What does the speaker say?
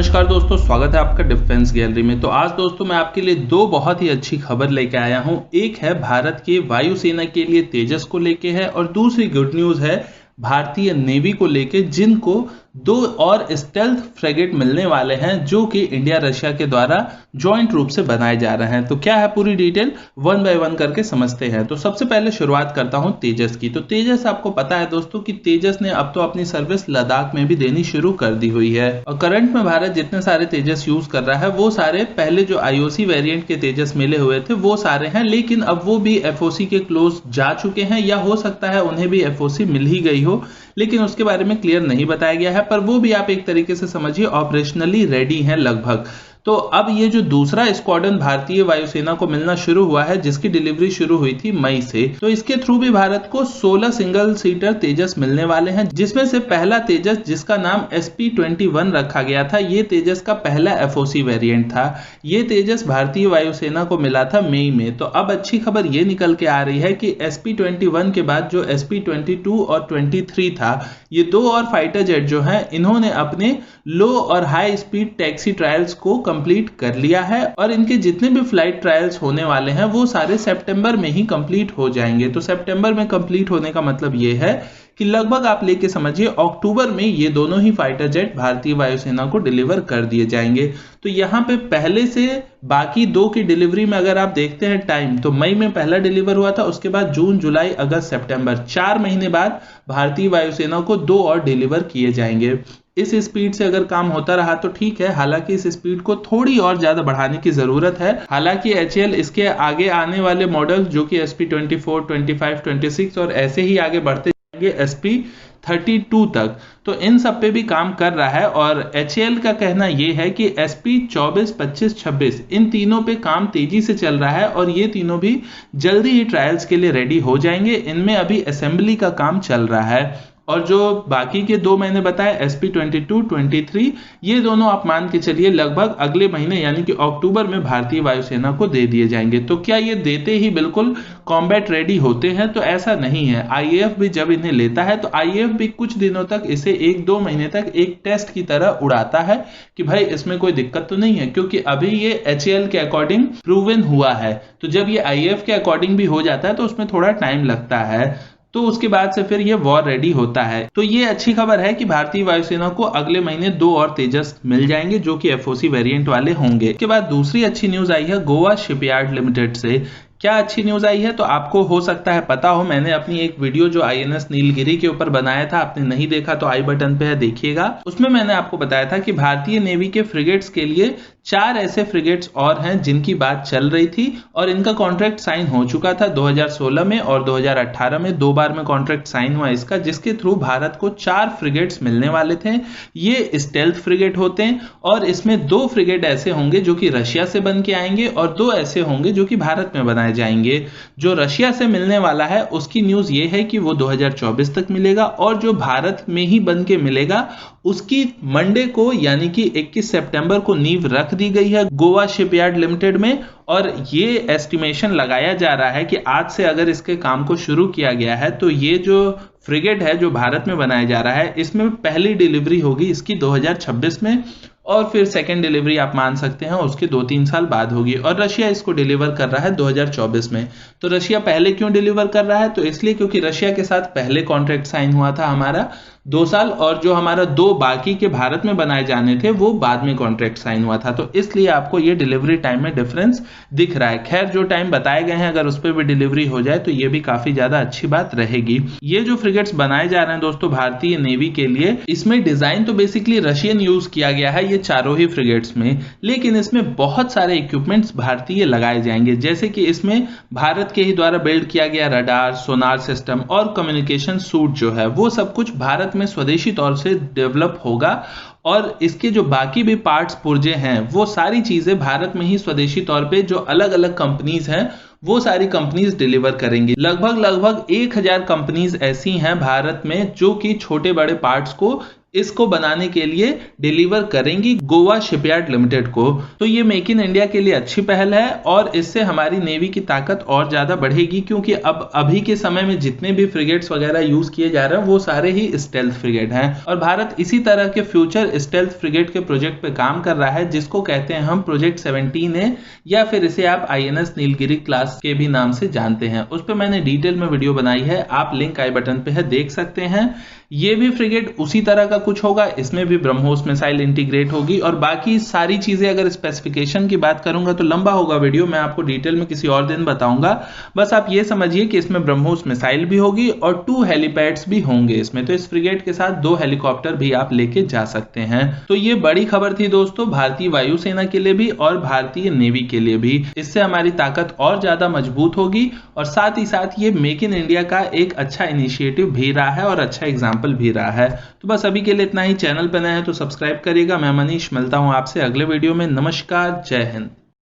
नमस्कार दोस्तों, स्वागत है आपका डिफेंस गैलरी में। तो आज दोस्तों मैं आपके लिए दो बहुत ही अच्छी खबर लेके आया हूं। एक है भारत के वायुसेना के लिए तेजस को लेके है और दूसरी गुड न्यूज है भारतीय नेवी को लेके, जिनको 2 और स्टेल्थ फ्रेगेट मिलने वाले हैं जो कि इंडिया रशिया के द्वारा जॉइंट रूप से बनाए जा रहे हैं। तो क्या है पूरी डिटेल, वन बाय वन करके समझते हैं। तो सबसे पहले शुरुआत करता हूं तेजस की। तो तेजस, आपको पता है दोस्तों कि तेजस ने अब तो अपनी सर्विस लद्दाख में भी देनी शुरू कर दी हुई है और करंट में भारत जितने सारे तेजस यूज कर रहा है वो सारे पहले जो आईओसी वेरिएंट के तेजस मिले हुए थे वो सारे हैं, लेकिन अब वो भी एफओसी के क्लोज जा चुके हैं या हो सकता है उन्हें भी एफओसी मिल ही गई हो, लेकिन उसके बारे में क्लियर नहीं बताया गया है। पर वो भी आप एक तरीके से समझिए ऑपरेशनली रेडी हैं लगभग। तो अब ये जो दूसरा स्क्वाड्रन भारतीय वायुसेना को मिलना शुरू हुआ है, जिसकी डिलीवरी शुरू हुई थी मई से, तो इसके थ्रू भी भारत को 16 सिंगल सीटर तेजस मिलने वाले हैं, जिसमें से पहला तेजस जिसका नाम SP-21 रखा गया था, ये तेजस का पहला एफओसी वेरिएंट था। ये तेजस भारतीय वायुसेना को मिला था मई में। तो अब अच्छी खबर ये निकल के आ रही है कि SP-21 के बाद जो SP-22 और 23 था, ये 2 और फाइटर जेट जो हैं, इन्होंने अपने लो और हाई स्पीड टैक्सी ट्रायल्स को कंप्लीट कर लिया है और इनके जितने भी फ्लाइट ट्रायल्स होने वाले हैं वो सारे सितंबर में ही कंप्लीट हो जाएंगे। तो सितंबर में कंप्लीट होने का मतलब ये है कि लगभग आप लेके समझिए अक्टूबर में ये दोनों ही फाइटर जेट भारतीय वायुसेना को डिलीवर कर दिए जाएंगे। तो यहाँ पे पहले से बाकी 2 की डिलीवरी में अगर आप देखते हैं टाइम, तो मई में पहला डिलीवर हुआ था, उसके बाद जून, जुलाई, अगस्त, सितंबर, 4 महीने बाद भारतीय वायुसेना को 2 और डिलीवर किए जाएंगे। इस स्पीड से अगर काम होता रहा तो ठीक है, हालांकि इस स्पीड को थोड़ी और ज्यादा बढ़ाने की जरूरत है। हालांकि HAL इसके आगे आने वाले मॉडल जो कि SP-24, 25, 26 और ऐसे ही आगे बढ़ते जाएंगे SP-32 तक, तो इन सब पे भी काम कर रहा है। और HAL का कहना यह है कि SP-24, 25, 26 इन तीनों पे काम तेजी से चल रहा है और ये तीनों भी जल्दी ही ट्रायल्स के लिए रेडी हो जाएंगे। इनमें अभी असेंबली का काम चल रहा है और जो बाकी के 2 मैंने बताए SP-22, 23, ये दोनों आप मान के चलिए लगभग अगले महीने यानी कि अक्टूबर में भारतीय वायुसेना को दे दिए जाएंगे। तो क्या ये देते ही बिल्कुल कॉम्बैट रेडी होते हैं? तो ऐसा नहीं है। IAF भी जब इन्हें लेता है तो IAF भी कुछ दिनों तक इसे 1-2 महीने तक एक टेस्ट की तरह उड़ाता है कि भाई इसमें कोई दिक्कत तो नहीं है, क्योंकि अभी ये HAL के अकॉर्डिंग प्रूवन हुआ है। तो जब ये IAF के अकॉर्डिंग भी हो जाता है तो उसमें थोड़ा टाइम लगता है, तो उसके बाद से फिर ये वॉर रेडी होता है। तो ये अच्छी खबर है कि भारतीय वायुसेना को अगले महीने 2 और तेजस मिल जाएंगे जो कि एफओसी वेरिएंट वाले होंगे। इसके बाद दूसरी अच्छी न्यूज आई है गोवा शिपयार्ड लिमिटेड से। क्या अच्छी न्यूज आई है? तो आपको हो सकता है पता हो, मैंने अपनी एक वीडियो जो INS नीलगिरी के ऊपर बनाया था, आपने नहीं देखा तो आई बटन पे है, देखिएगा। उसमें मैंने आपको बताया था कि भारतीय नेवी के फ्रिगेट्स के लिए 4 ऐसे फ्रिगेट्स और हैं जिनकी बात चल रही थी और इनका कॉन्ट्रैक्ट साइन हो चुका था 2016 में और 2018 में 2 बार में कॉन्ट्रैक्ट साइन हुआ इसका, जिसके थ्रू भारत को 4 फ्रिगेट्स मिलने वाले थे। ये स्टेल्थ फ्रिगेट होते हैं और इसमें 2 फ्रिगेट ऐसे होंगे जो कि रशिया से बन के आएंगे और 2 ऐसे होंगे जो कि भारत में बनाए जाएंगे। जो रशिया से मिलने वाला है उसकी न्यूज ये है कि वो 2024 तक मिलेगा और जो भारत में ही बन के मिलेगा उसकी मंडे को यानी कि 21 सितंबर को नींव रख दी गई है गोवा शिपयार्ड लिमिटेड में। और ये एस्टिमेशन लगाया जा रहा है कि आज से अगर इसके काम को शुरू किया गया है तो ये जो फ्रिगेट है जो भारत में बनाया जा रहा है, इसमें पहली डिलीवरी होगी इसकी 2026 में और फिर सेकेंड डिलीवरी आप मान सकते हैं उसके 2-3 साल बाद होगी। और रशिया इसको डिलीवर कर रहा है 2024 में। तो रशिया पहले क्यों डिलीवर कर रहा है? तो इसलिए क्योंकि रशिया के साथ पहले कॉन्ट्रैक्ट साइन हुआ था हमारा 2 साल और जो हमारा 2 बाकी के भारत में बनाए जाने थे वो बाद में कॉन्ट्रैक्ट साइन हुआ था, तो इसलिए आपको ये डिलीवरी टाइम में डिफरेंस दिख रहा है। खैर, जो टाइम बताए गए हैं अगर उस पर भी डिलीवरी हो जाए तो ये भी काफी ज्यादा अच्छी बात रहेगी। ये जो फ्रिगेट्स बनाए जा रहे हैं दोस्तों भारतीय नेवी के लिए, इसमें डिजाइन तो बेसिकली रशियन यूज किया गया है ये चारों ही फ्रिगेट्स में, लेकिन इसमें बहुत सारे इक्विपमेंट्स भारतीय लगाए जाएंगे। जैसे कि इसमें भारत के ही द्वारा बिल्ड किया गया रडार, सोनार सिस्टम और कम्युनिकेशन सूट जो है वो सब कुछ भारत में स्वदेशी तौर से डेवलप होगा और इसके जो बाकी भी पार्ट्स पुर्जे हैं वो सारी चीजें भारत में ही स्वदेशी तौर पे जो अलग अलग कंपनीज हैं वो सारी कंपनीज डिलीवर करेंगी। लगभग 1000 कंपनीज ऐसी हैं भारत में जो कि छोटे बड़े पार्ट्स को इसको बनाने के लिए डिलीवर करेंगी गोवा शिपयार्ड लिमिटेड को। तो ये मेक इन इंडिया के लिए अच्छी पहल है और इससे हमारी नेवी की ताकत और ज्यादा बढ़ेगी, क्योंकि अब अभी के समय में जितने भी फ्रिगेट्स वगैरह यूज किए जा रहे हैं वो सारे ही स्टेल्थ फ्रिगेट हैं और भारत इसी तरह के फ्यूचर स्टेल्थ फ्रिगेट के प्रोजेक्ट पे काम कर रहा है, जिसको कहते हैं हम प्रोजेक्ट 17A या फिर इसे आप INS नीलगिरी क्लास के भी नाम से जानते हैं। उस पर मैंने डिटेल में वीडियो बनाई है, आप लिंक आई बटन पे है, देख सकते हैं। ये भी फ्रिगेट उसी तरह का कुछ होगा, इसमें भी ब्रह्मोस मिसाइल इंटीग्रेट होगी और बाकी सारी चीजें अगर स्पेसिफिकेशन की बात करूंगा तो लंबा होगा वीडियो, मैं आपको डिटेल में किसी और दिन बताऊंगा। बस आप ये समझिए कि इसमें ब्रह्मोस मिसाइल भी होगी और 2 हेलीपैड्स भी होंगे इसमें, तो इस फ्रिगेट के साथ 2 हेलीकॉप्टर भी आप लेके जा सकते हैं। तो ये बड़ी खबर थी दोस्तों भारतीय वायुसेना के लिए भी और भारतीय नेवी के लिए भी। इससे हमारी ताकत और ज्यादा मजबूत होगी और साथ ही साथ ये मेक इन इंडिया का एक अच्छा इनिशिएटिव भी रहा है और अच्छा एग्जाम्पल भी रहा है। तो बस अभी के लिए इतना ही। चैनल पर नए हैं तो सब्सक्राइब करिएगा। मैं मनीष मिलता हूं आपसे अगले वीडियो में। नमस्कार, जय हिंद।